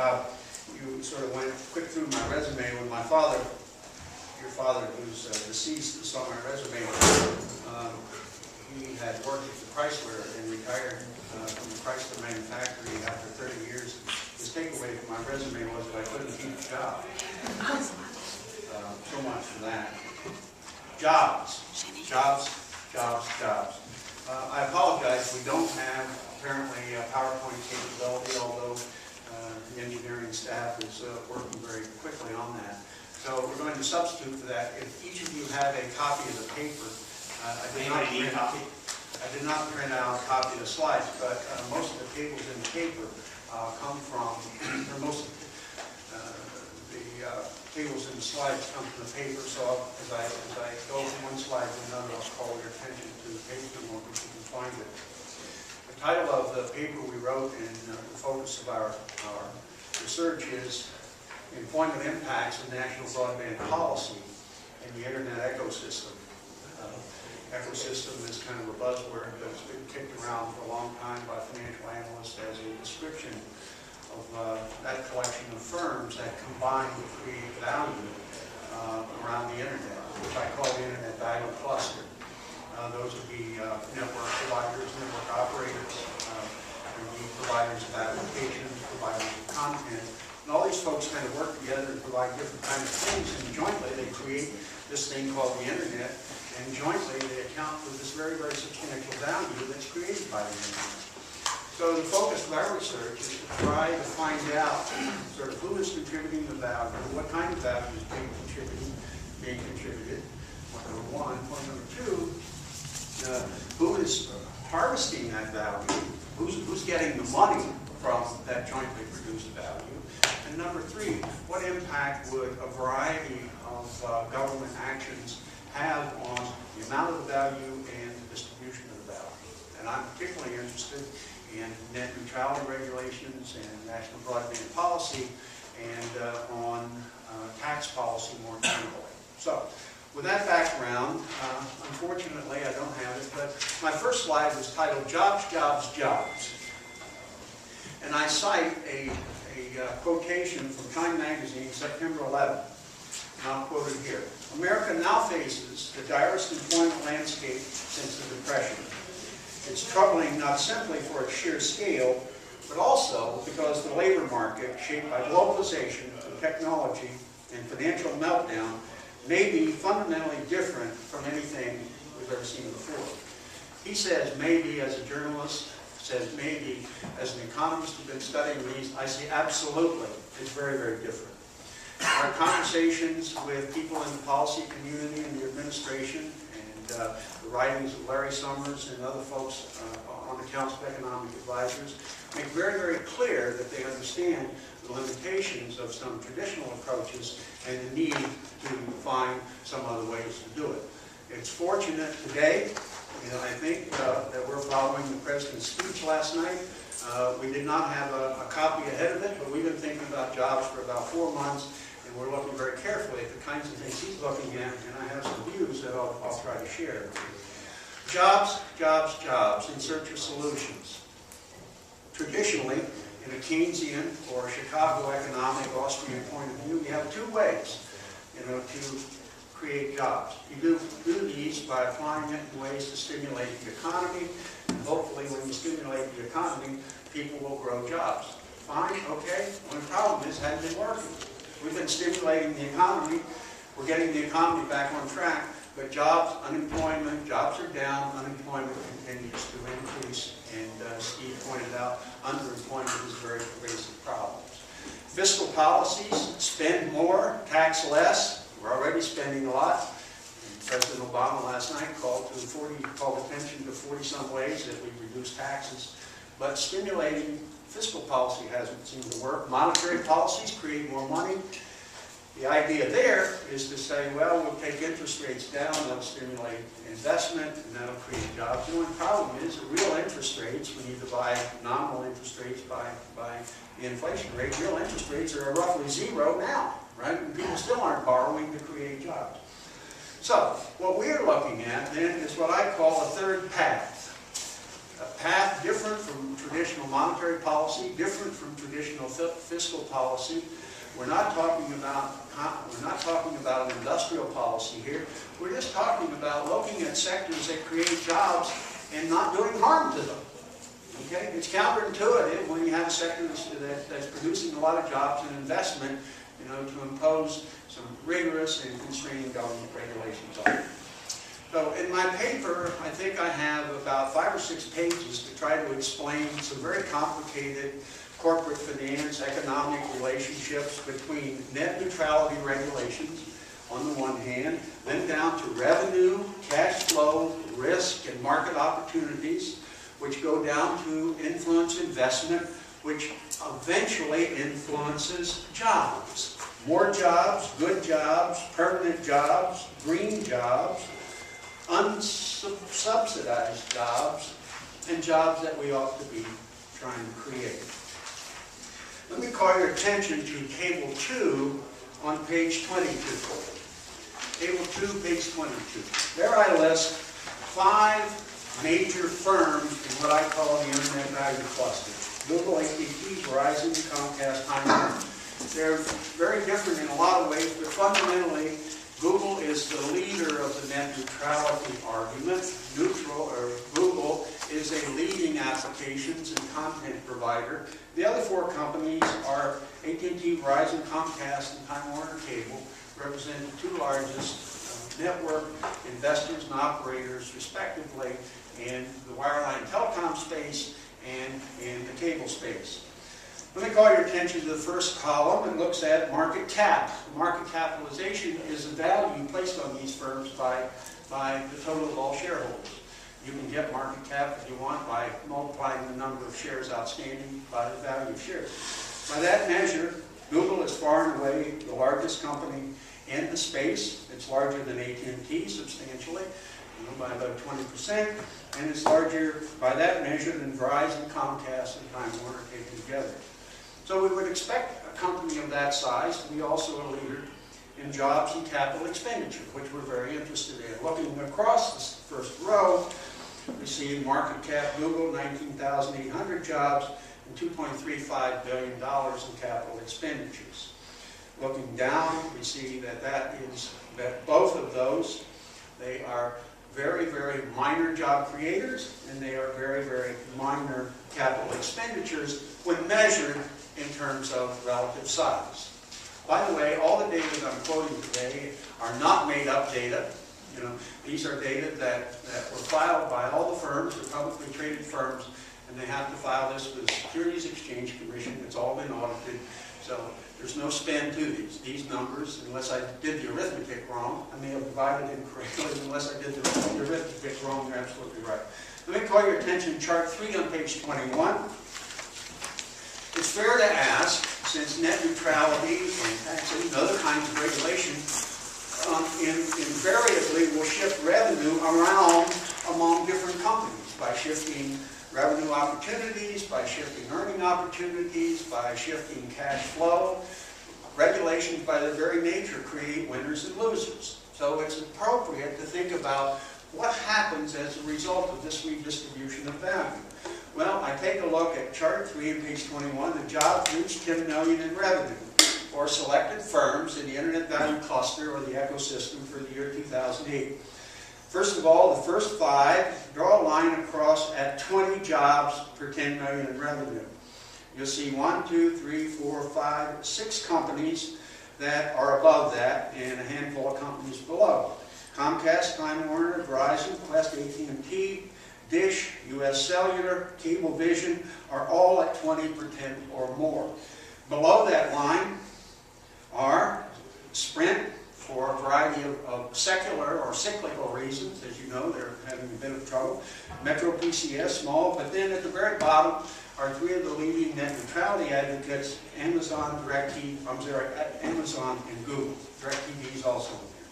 You sort of went quick through my resume with my father. Your father, who's deceased, saw my resume. He had worked at the Chrysler and retired from the Chrysler manufacturing after 30 years. His takeaway from my resume was that I couldn't keep a job. So much for that. Jobs. Jobs, jobs, jobs. I apologize, we don't have apparently a PowerPoint capability, although the engineering staff is working very quickly on that. So we're going to substitute for that. If each of you have a copy of the paper, I did not print out a copy of the slides, but most of the tables in the paper come from, or most of the tables in the slides come from the paper. So as I go from one slide to another, I'll call your attention to the paper more if you can find it. The title of the paper we wrote and the focus of our research is Employment Impacts of National Broadband Policy in the Internet Ecosystem. Ecosystem is kind of a buzzword that's been kicked around for a long time by financial analysts as a description of that collection of firms that combine to create value around the Internet, which I call the Internet Value Cluster. Those would be network providers, network operators, providers of applications, providers of content. And all these folks kind of work together and provide different kinds of things, and jointly they create this thing called the Internet, and jointly they account for this very, very substantial value that's created by the Internet. So the focus of our research is to try to find out sort of who is contributing the value, what kind of value is being contributed, point number one. Point number two, who is harvesting that value, who's getting the money from that jointly produced value. And number three, what impact would a variety of government actions have on the amount of the value and the distribution of the value? And I'm particularly interested in net neutrality regulations and national broadband policy and on tax policy more generally. So, with that background, unfortunately I don't have it, but my first slide was titled Jobs, Jobs, Jobs. And I cite a quotation from Time Magazine, September 11th, and I'll quote it here. America now faces the direst employment landscape since the Depression. It's troubling not simply for its sheer scale, but also because the labor market, shaped by globalization, technology, and financial meltdown, may be fundamentally different from anything we've ever seen before. He says maybe as a journalist, says maybe as an economist who's been studying these. I say absolutely, it's very, very different. Our conversations with people in the policy community and the administration and the writings of Larry Summers and other folks on the Council of Economic Advisors make very, very clear that they understand the limitations of some traditional approaches and the need to find some other ways to do it. It's fortunate today, I think, that we're following the President's speech last night. We did not have a copy ahead of it, but we've been thinking about jobs for about 4 months, and we're looking very carefully at the kinds of things he's looking at, and I have some views that I'll try to share. Jobs, jobs, jobs, in search of solutions. Traditionally, in a Keynesian or Chicago economic Austrian point of view, you have two ways, to create jobs. You do these by applying it in ways to stimulate the economy, and hopefully when you stimulate the economy, people will grow jobs. Fine, okay. Well, the problem is it hasn't been working. We've been stimulating the economy, we're getting the economy back on track, but jobs, unemployment, jobs are down, unemployment continues to increase, and Steve pointed out, underemployment is a very pervasive problem. Fiscal policies, spend more, tax less. We're already spending a lot. And President Obama last night called attention to 40-some ways that we've reduced taxes. But stimulating fiscal policy hasn't seemed to work. Monetary policies create more money. The idea there is to say, well, we'll take interest rates down, that'll stimulate investment, and that'll create jobs. The only problem is that real interest rates, when you divide nominal interest rates by the inflation rate, real interest rates are roughly zero now, right? And people still aren't borrowing to create jobs. So, what we're looking at then is what I call a third path. A path different from traditional monetary policy, different from traditional fiscal policy. We're not talking about an industrial policy here. We're just talking about looking at sectors that create jobs and not doing harm to them. Okay? It's counterintuitive when you have a sector that's producing a lot of jobs and investment, you know, to impose some rigorous and constraining government regulations on it. So in my paper, I think I have about 5 or 6 pages to try to explain some very complicated corporate finance, economic relationships between net neutrality regulations on the one hand, then down to revenue, cash flow, risk, and market opportunities, which go down to influence investment, which eventually influences jobs. More jobs, good jobs, permanent jobs, green jobs, unsubsidized jobs, and jobs that we ought to be trying to create. Let me call your attention to Table 2 on page 22. Table 2, page 22. There I list 5 major firms in what I call the Internet Value Cluster. Google, AT&T, Verizon, Comcast, Time Warner. They're very different in a lot of ways, but fundamentally, Google is the leader of the net neutrality argument. Google is a leading applications and content provider. The other 4 companies are AT&T, Verizon, Comcast, and Time Warner Cable, represent the 2 largest network investors and operators, respectively, in the wireline telecom space and in the cable space. Let me call your attention to the first column. It looks at market cap. Market capitalization is the value placed on these firms by the total of all shareholders. You can get market cap if you want by multiplying the number of shares outstanding by the value of shares. By that measure, Google is far and away the largest company in the space. It's larger than AT&T substantially, by about 20%, and it's larger by that measure than Verizon, Comcast, and Time Warner taken together. So we would expect a company of that size to be also a leader in jobs and capital expenditure, which we're very interested in. Looking across this first row, we see market cap Google, 19,800 jobs and $2.35 billion in capital expenditures. Looking down, we see that both of those, they are very, very minor job creators, and they are very, very minor capital expenditures when measured in terms of relative size. By the way, all the data that I'm quoting today are not made up data. You know, these are data that were filed by all the firms, the publicly traded firms, and they have to file this with the Securities Exchange Commission. It's all been audited, so there's no spin to these. These numbers, unless I did the arithmetic wrong, I may have divided incorrectly. Unless I did the arithmetic wrong, you're absolutely right. Let me call your attention to Chart 3 on page 21. It's fair to ask, since net neutrality and taxation and other kinds of regulation invariably will shift revenue around among different companies by shifting revenue opportunities, by shifting earning opportunities, by shifting cash flow. Regulations by their very nature create winners and losers. So it's appropriate to think about what happens as a result of this redistribution of value. Well, I take a look at Chart 3 on page 21. The jobs reached $10 million in revenue for selected firms in the Internet Value Cluster or the ecosystem for the year 2008. First of all, the first 5, draw a line across at 20 jobs per 10 million in revenue. You'll see 1, 2, 3, 4, 5, 6 companies that are above that and a handful of companies below. Comcast, Time Warner, Verizon, Quest, AT&T, Dish, US Cellular, Cablevision are all at 20 per 10 or more. Below that line are Sprint, for a variety of secular or cyclical reasons. As you know, they're having a bit of trouble. Metro PCS, small, but then at the very bottom are 3 of the leading net neutrality advocates, Amazon, Amazon and Google. DirecTV is also in there.